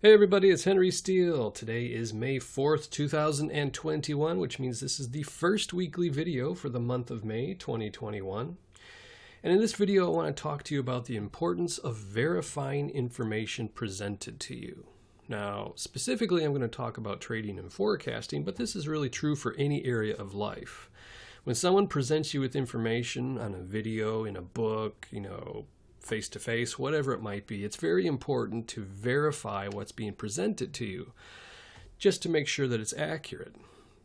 Hey everybody, it's hwsteele. Today is May 4th, 2021, which means this is the first weekly video for the month of May 2021. And in this video, I want to talk to you about the importance of verifying information presented to you. Now, specifically, I'm going to talk about trading and forecasting, but this is really true for any area of life. When someone presents you with information on a video, in a book, face-to-face, whatever it might be, it's very important to verify what's being presented to you just to make sure that it's accurate.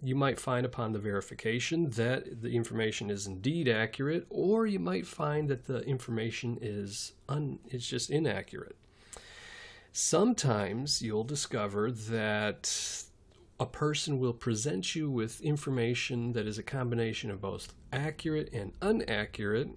You might find upon the verification that the information is indeed accurate, or you might find that the information is just inaccurate. Sometimes you'll discover that a person will present you with information that is a combination of both accurate and inaccurate,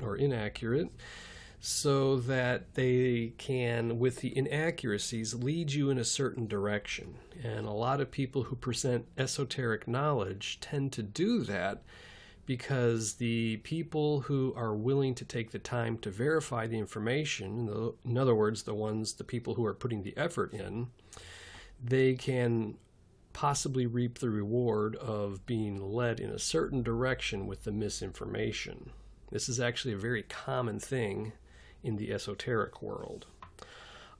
so that they can, with the inaccuracies, lead you in a certain direction. And a lot of people who present esoteric knowledge tend to do that because the people who are willing to take the time to verify the information, in other words, the people who are putting the effort in, they can possibly reap the reward of being led in a certain direction with the misinformation. This is actually a very common thing in the esoteric world.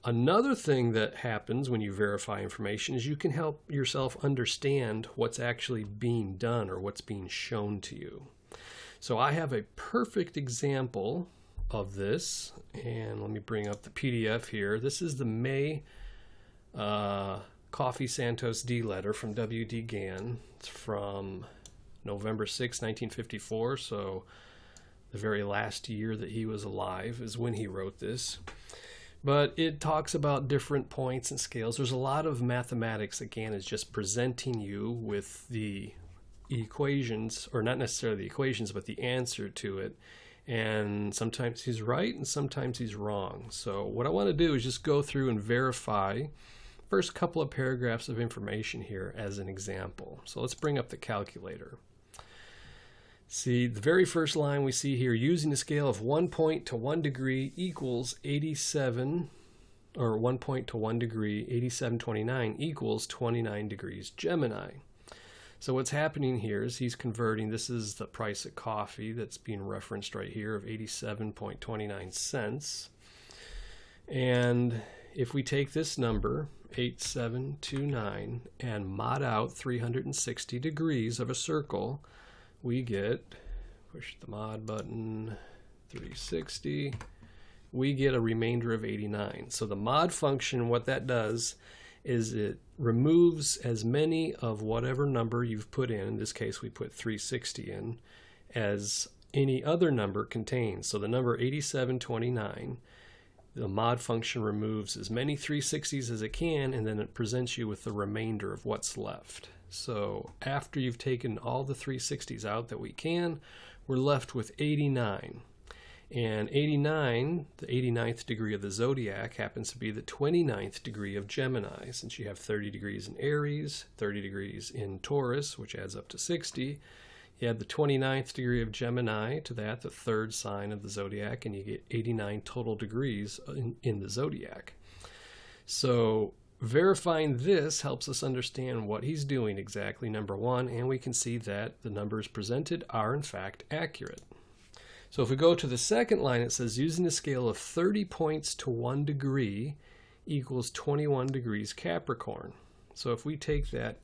Another thing that happens when you verify information is you can help yourself understand what's actually being done or what's being shown to you. So I have a perfect example of this, and let me bring up the PDF here. This is the May Coffee Santos D letter from W.D. Gann. It's from November 6, 1954, so the very last year that he was alive is when he wrote this. But it talks about different points and scales. There's a lot of mathematics that Gann is just presenting you with the equations, or not necessarily the equations, but the answer to it. And sometimes he's right and sometimes he's wrong. So what I want to do is just go through and verify first couple of paragraphs of information here as an example. So let's bring up the calculator. See, the very first line we see here, using a scale of 1 point to 1 degree equals 87, or 1 point to 1 degree, 8729 equals 29 degrees Gemini. So what's happening here is he's converting, this is the price of coffee that's being referenced right here of 87.29 cents. And if we take this number, 8729, and mod out 360 degrees of a circle, we get, push the mod button, 360, we get a remainder of 89. So the mod function, what that does is it removes as many of whatever number you've put in this case we put 360 in, as any other number contains. So the number 8729, the mod function removes as many 360s as it can, and then it presents you with the remainder of what's left. So after you've taken all the 360s out that we can, we're left with 89. And 89, the 89th degree of the zodiac, happens to be the 29th degree of Gemini. Since you have 30 degrees in Aries, 30 degrees in Taurus, which adds up to 60, you add the 29th degree of Gemini to that, the third sign of the zodiac, and you get 89 total degrees in the zodiac. So verifying this helps us understand what he's doing exactly, number one, and we can see that the numbers presented are in fact accurate. So if we go to the second line, it says using a scale of 30 points to 1 degree equals 21 degrees Capricorn. So if we take that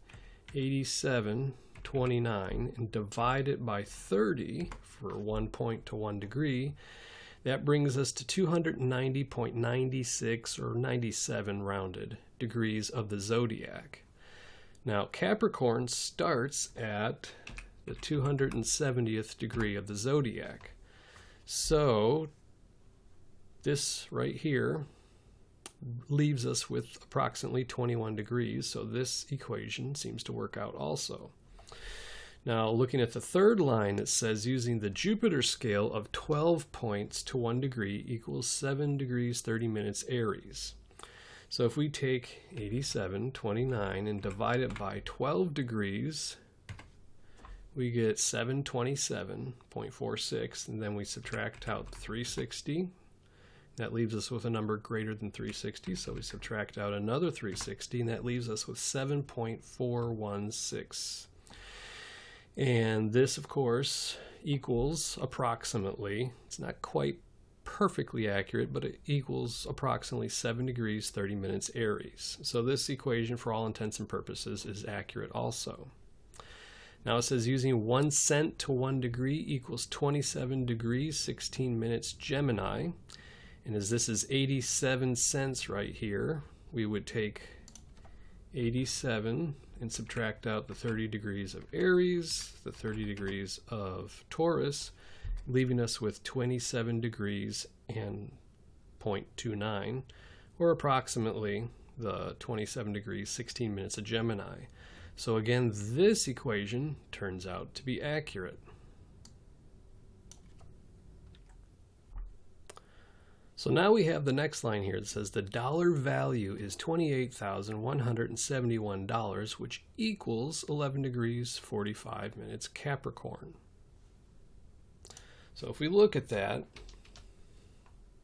87.29 and divide it by 30 for 1 point to 1 degree, that brings us to 290.96 or 97 rounded degrees of the zodiac. Now Capricorn starts at the 270th degree of the zodiac. So this right here leaves us with approximately 21 degrees. So this equation seems to work out also. Now, looking at the third line, it says using the Jupiter scale of 12 points to 1 degree equals 7 degrees 30 minutes Aries. So if we take 87.29 and divide it by 12 degrees, we get 727.46, and then we subtract out 360, That leaves us with a number greater than 360, so we subtract out another 360, and that leaves us with 7.416. And this, of course, equals approximately, it's not quite perfectly accurate, but it equals approximately 7 degrees 30 minutes Aries. So this equation, for all intents and purposes, is accurate also. Now it says using 1 cent to 1 degree equals 27 degrees 16 minutes Gemini. And as this is 87 cents right here, we would take 87 and subtract out the 30 degrees of Aries, the 30 degrees of Taurus, leaving us with 27 degrees and 0.29, or approximately the 27 degrees 16 minutes of Gemini. So again, this equation turns out to be accurate. So now we have the next line here that says the dollar value is $28,171, which equals 11 degrees 45 minutes Capricorn. So if we look at that,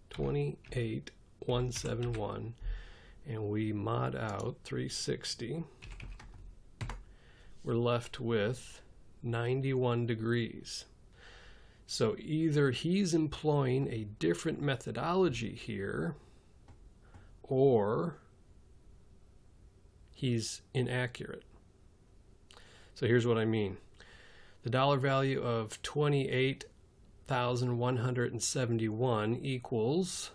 28,171, and we mod out 360, we're left with 91 degrees. So either he's employing a different methodology here, or he's inaccurate. So here's what I mean. The dollar value of 28,171 equals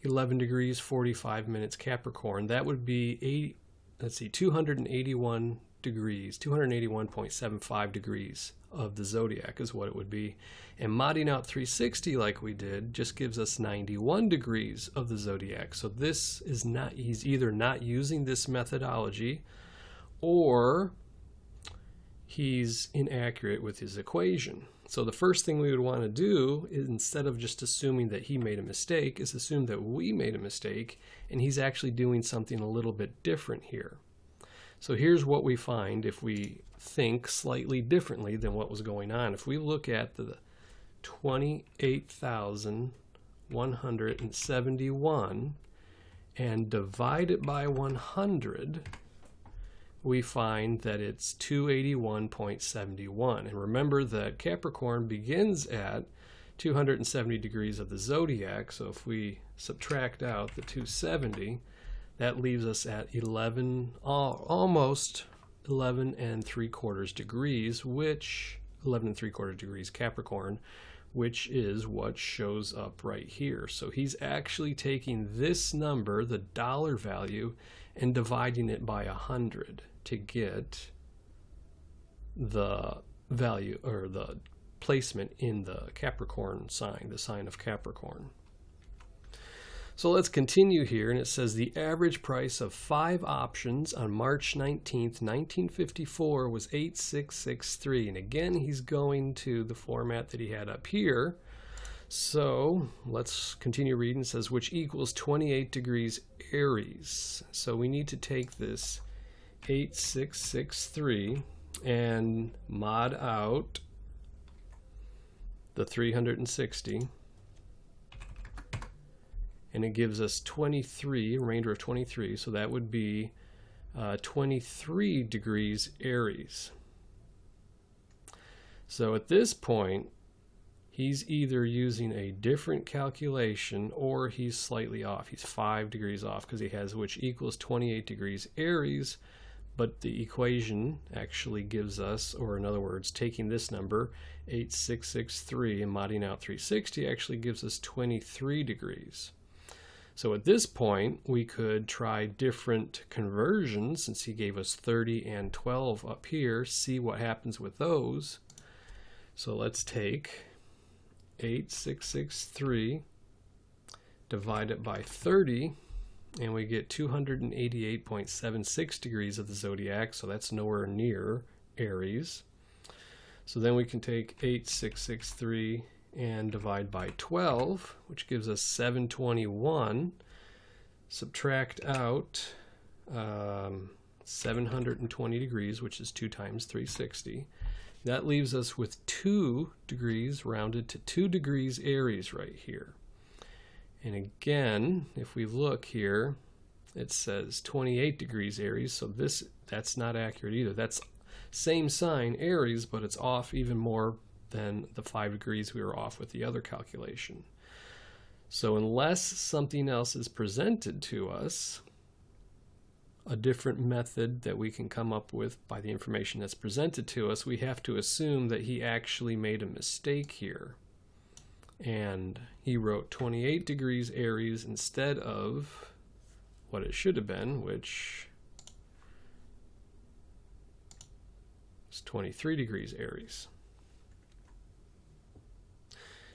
11 degrees 45 minutes Capricorn. That would be 281 degrees, 281.75 degrees of the zodiac is what it would be. And modding out 360 like we did just gives us 91 degrees of the zodiac. So this is not, he's either not using this methodology or he's inaccurate with his equation. So the first thing we would want to do is, instead of just assuming that he made a mistake, is assume that we made a mistake and he's actually doing something a little bit different here. So here's what we find if we think slightly differently than what was going on. If we look at the 28,171 and divide it by 100, we find that it's 281.71. And remember that Capricorn begins at 270 degrees of the zodiac, so if we subtract out the 270, that leaves us at 11, almost 11 3/4 degrees, which 11 3/4 degrees Capricorn, which is what shows up right here. So he's actually taking this number, the dollar value, and dividing it by 100 to get the value or the placement in the Capricorn sign, the sign of Capricorn. So let's continue here, and it says the average price of 5 options on March 19th, 1954 was 8663. And again, he's going to the format that he had up here. So let's continue reading. It says, which equals 28 degrees Aries. So we need to take this 8663 and mod out the 360. And it gives us 23, a remainder of 23, so that would be 23 degrees Aries. So at this point, he's either using a different calculation or he's slightly off. He's 5 degrees off because he has which equals 28 degrees Aries, but the equation actually gives us, or in other words, taking this number, 8663, and modding out 360 actually gives us 23 degrees. So at this point, we could try different conversions, since he gave us 30 and 12 up here, see what happens with those. So let's take 8663, divide it by 30, and we get 288.76 degrees of the zodiac, so that's nowhere near Aries. So then we can take 8663 and divide by 12, which gives us 721. Subtract out 720 degrees, which is 2 times 360. That leaves us with 2 degrees rounded to 2 degrees Aries right here. And again, if we look here, it says 28 degrees Aries, so that's not accurate either. That's same sign, Aries, but it's off even more than the 5 degrees we were off with the other calculation. So unless something else is presented to us, a different method that we can come up with by the information that's presented to us, we have to assume that he actually made a mistake here. And he wrote 28 degrees Aries instead of what it should have been, which is 23 degrees Aries.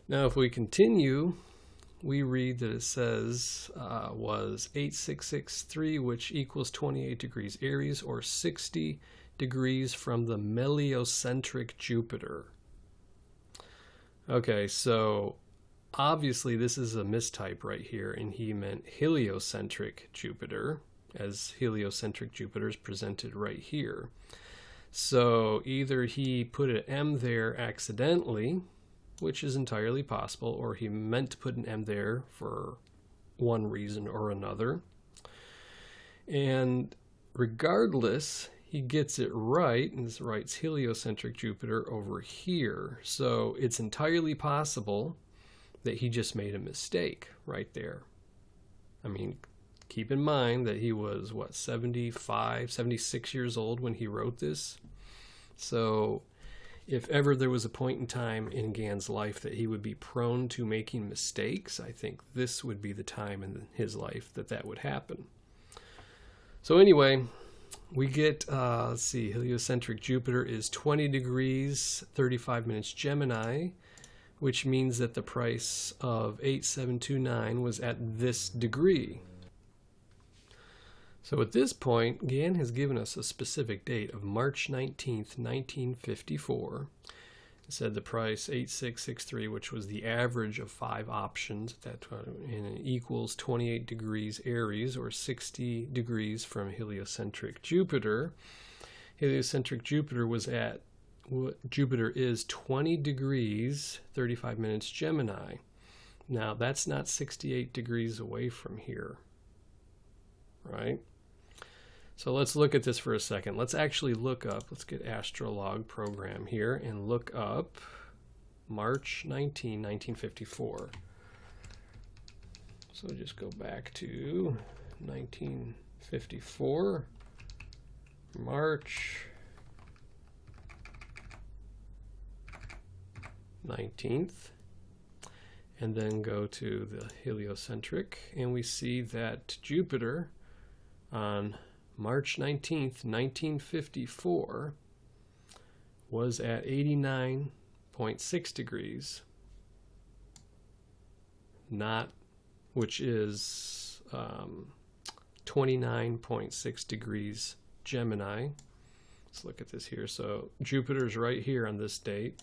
Now if we continue, we read that it says was 8663, which equals 28 degrees Aries, or 60 degrees from the heliocentric Jupiter. Okay, so obviously this is a mistype right here, and he meant heliocentric Jupiter, as heliocentric Jupiter is presented right here. So either he put an M there accidentally, which is entirely possible, or he meant to put an M there for one reason or another. And regardless, he gets it right, and writes heliocentric Jupiter over here. So it's entirely possible that he just made a mistake right there. I mean, keep in mind that he was, what, 75, 76 years old when he wrote this. So if ever there was a point in time in Gann's life that he would be prone to making mistakes, I think this would be the time in his life that that would happen. So anyway, we get, let's see, heliocentric Jupiter is 20 degrees, 35 minutes Gemini, which means that the price of 8729 was at this degree. So at this point, Gann has given us a specific date of March 19th, 1954. It said the price 8663, which was the average of 5 options, and it equals 28 degrees Aries, or 60 degrees from heliocentric Jupiter. Heliocentric Jupiter Jupiter is 20 degrees, 35 minutes Gemini. Now that's not 68 degrees away from here, right? So let's look at this for a second. Let's actually look up, let's get Astrolog program here and look up March 19, 1954. So just go back to 1954, March 19th, and then go to the heliocentric, and we see that Jupiter on March 19th, 1954 was at 89.6 degrees, which is 29.6 degrees Gemini. Let's look at this here. So Jupiter's right here on this date,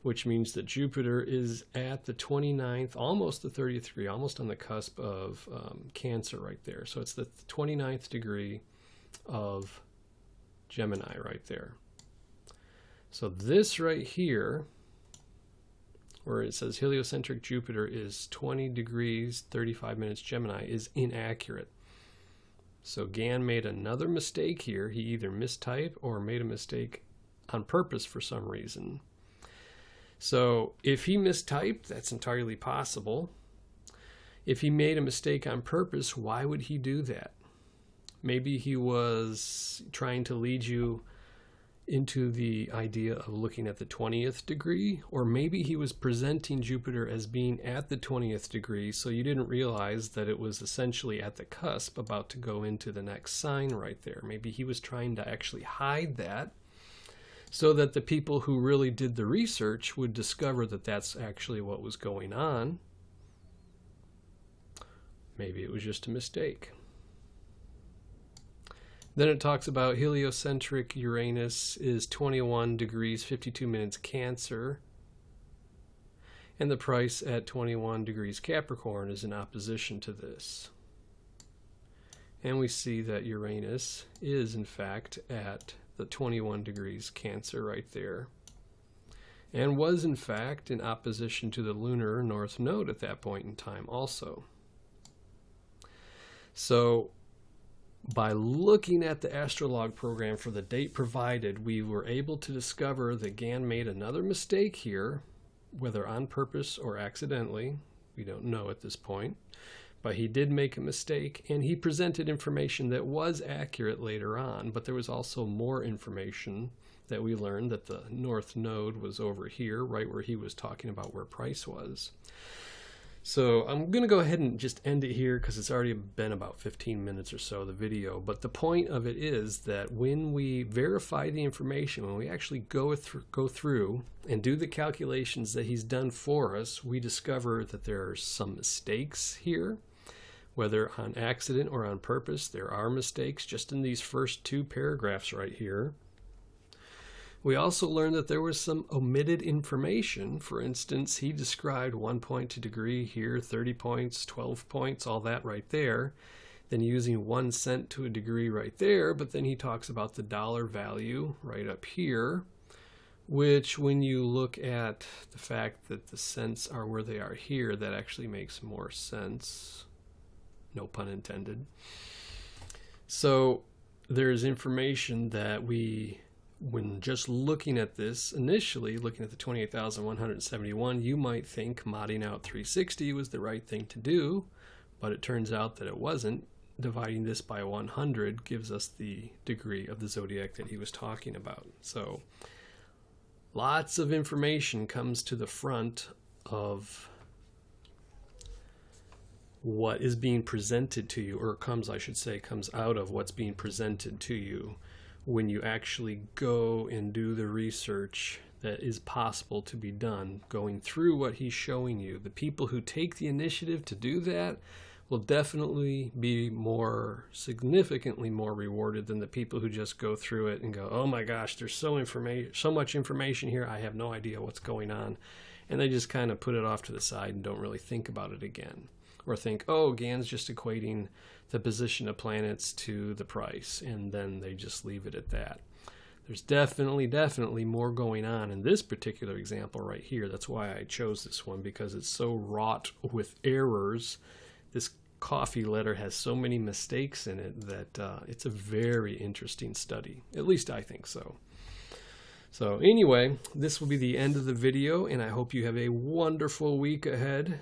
which means that Jupiter is at the 29th, almost the 30th degree, almost on the cusp of Cancer right there. So it's the 29th degree of Gemini right there. So this right here, where it says heliocentric Jupiter is 20 degrees, 35 minutes Gemini, is inaccurate. So Gann made another mistake here. He either mistyped or made a mistake on purpose for some reason. So if he mistyped, that's entirely possible. If he made a mistake on purpose, why would he do that? Maybe he was trying to lead you into the idea of looking at the 20th degree, or maybe he was presenting Jupiter as being at the 20th degree, so you didn't realize that it was essentially at the cusp, about to go into the next sign right there. Maybe he was trying to actually hide that, so that the people who really did the research would discover that that's actually what was going on. Maybe it was just a mistake. Then it talks about heliocentric Uranus is 21 degrees, 52 minutes Cancer, and the price at 21 degrees Capricorn is in opposition to this. And we see that Uranus is, in fact, at the 21 degrees Cancer right there, and was, in fact, in opposition to the lunar north node at that point in time also. So by looking at the astrolog program for the date provided, we were able to discover that Gann made another mistake here, whether on purpose or accidentally. We don't know at this point. But he did make a mistake, and he presented information that was accurate later on, but there was also more information that we learned that the north node was over here, right where he was talking about where price was. So I'm going to go ahead and just end it here because it's already been about 15 minutes or so, the video. But the point of it is that when we verify the information, when we actually go through and do the calculations that he's done for us, we discover that there are some mistakes here. Whether on accident or on purpose, there are mistakes just in these first 2 paragraphs right here. We also learned that there was some omitted information. For instance, he described 1 point to degree here, 30 points, 12 points, all that right there. Then using 1 cent to a degree right there, but then he talks about the dollar value right up here, which when you look at the fact that the cents are where they are here, that actually makes more sense. No pun intended. So there's information that when just looking at this initially, looking at the 28,171, you might think modding out 360 was the right thing to do, but it turns out that it wasn't. Dividing this by 100 gives us the degree of the zodiac that he was talking about. So lots of information comes to the front of what is being presented to you, or comes out of what's being presented to you when you actually go and do the research that is possible to be done, going through what he's showing you. The people who take the initiative to do that will definitely be significantly more rewarded than the people who just go through it and go, oh my gosh, there's so much information here, I have no idea what's going on. And they just kind of put it off to the side and don't really think about it again. Or think, oh, Gann's just equating the position of planets to the price, and then they just leave it at that. There's definitely more going on in this particular example right here. That's why I chose this one, because it's so wrought with errors. This coffee letter has so many mistakes in it that it's a very interesting study. At least I think so. So anyway, this will be the end of the video, and I hope you have a wonderful week ahead.